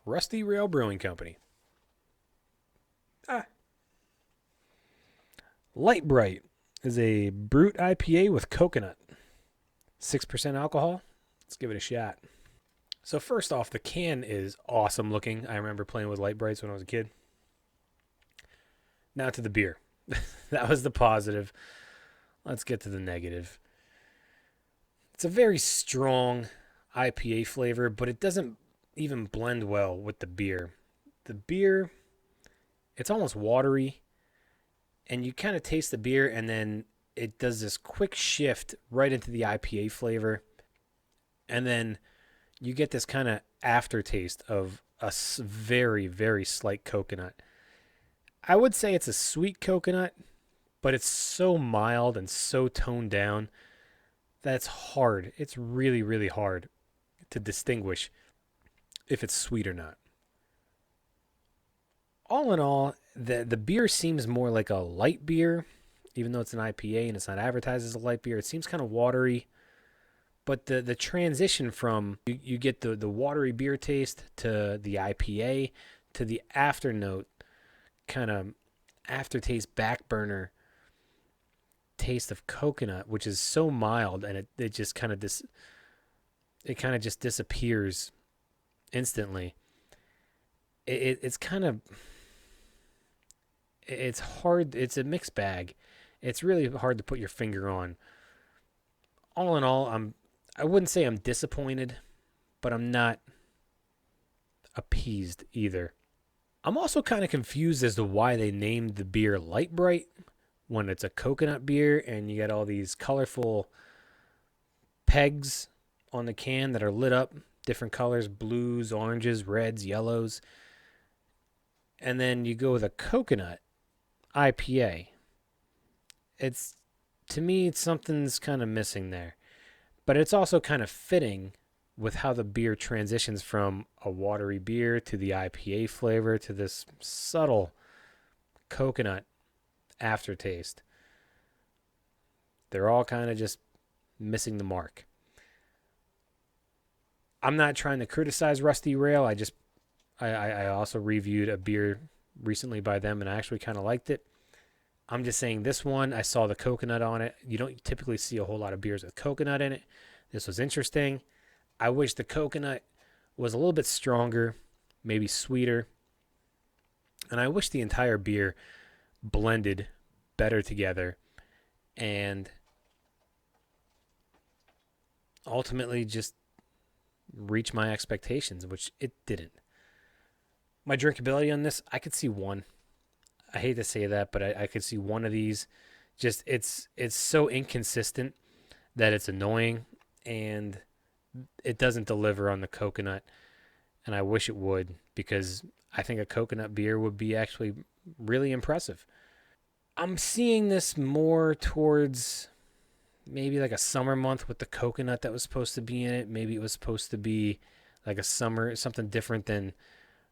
Rusty Rail Brewing Company. Ah. Light Brite is a brute IPA with coconut. 6% alcohol. Let's give it a shot. So first off, the can is awesome looking. I remember playing with Light Brites when I was a kid. Now to the beer. That was the positive. Let's get to the negative. It's a very strong IPA flavor, but it doesn't even blend well with the beer. The beer, it's almost watery, and you kind of taste the beer, and then it does this quick shift right into the IPA flavor, and then you get this kind of aftertaste of a very, very slight coconut. I would say it's a sweet coconut, but it's so mild and so toned down that it's hard. It's really, really hard to distinguish if it's sweet or not. All in all, the beer seems more like a light beer, even though it's an IPA and it's not advertised as a light beer. It seems kind of watery, but the transition from you get the watery beer taste to the IPA to the afternote, kind of aftertaste back burner taste of coconut, which is so mild, and it just kind of just disappears instantly. It's kind of, it's hard. It's a mixed bag. It's really hard to put your finger on. All in all, I wouldn't say I'm disappointed, but I'm not appeased either. I'm also kind of confused as to why they named the beer Light Bright when it's a coconut beer and you get all these colorful pegs on the can that are lit up, different colors, blues, oranges, reds, yellows. And then you go with a coconut IPA. It's, to me, something's kind of missing there. But it's also kind of fitting with how the beer transitions from a watery beer to the IPA flavor to this subtle coconut aftertaste. They're all kind of just missing the mark. I'm not trying to criticize Rusty Rail. I also reviewed a beer recently by them, and I actually kind of liked it. I'm just saying this one, I saw the coconut on it. You don't typically see a whole lot of beers with coconut in it. This was interesting. I wish the coconut was a little bit stronger, maybe sweeter. And I wish the entire beer blended better together and ultimately just reach my expectations, which it didn't. My drinkability on this, I could see one. I hate to say that, but I could see one of these. Just it's so inconsistent that it's annoying, and it doesn't deliver on the coconut, and I wish it would, because I think a coconut beer would be actually really impressive. I'm seeing this more towards maybe like a summer month with the coconut that was supposed to be in it. Maybe it was supposed to be like a summer, something different than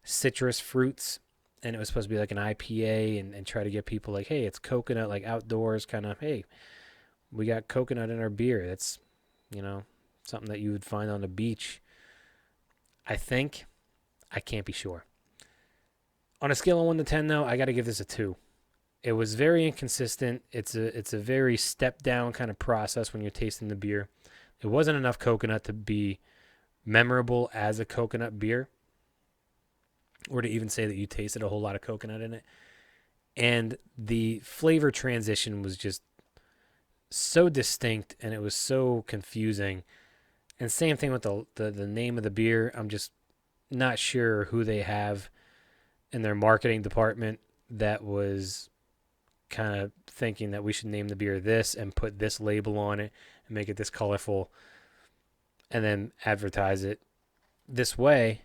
citrus fruits, and it was supposed to be like an IPA and try to get people like, hey, it's coconut, like outdoors kind of, hey, we got coconut in our beer. That's, something that you would find on the beach. I think. I can't be sure. On a scale of 1 to 10, though, I got to give this a 2. It was very inconsistent. It's a very step down kind of process when you're tasting the beer. It wasn't enough coconut to be memorable as a coconut beer, or to even say that you tasted a whole lot of coconut in it. And the flavor transition was just so distinct, and it was so confusing. And same thing with the name of the beer. I'm just not sure who they have in their marketing department that was kind of thinking that we should name the beer this and put this label on it and make it this colorful and then advertise it this way,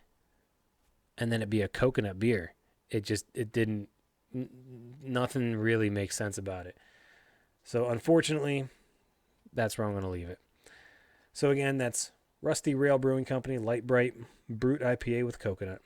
and then it be a coconut beer. Nothing really makes sense about it. So unfortunately, that's where I'm going to leave it. So again, that's Rusty Rail Brewing Company, Light Bright, Brute IPA with coconut.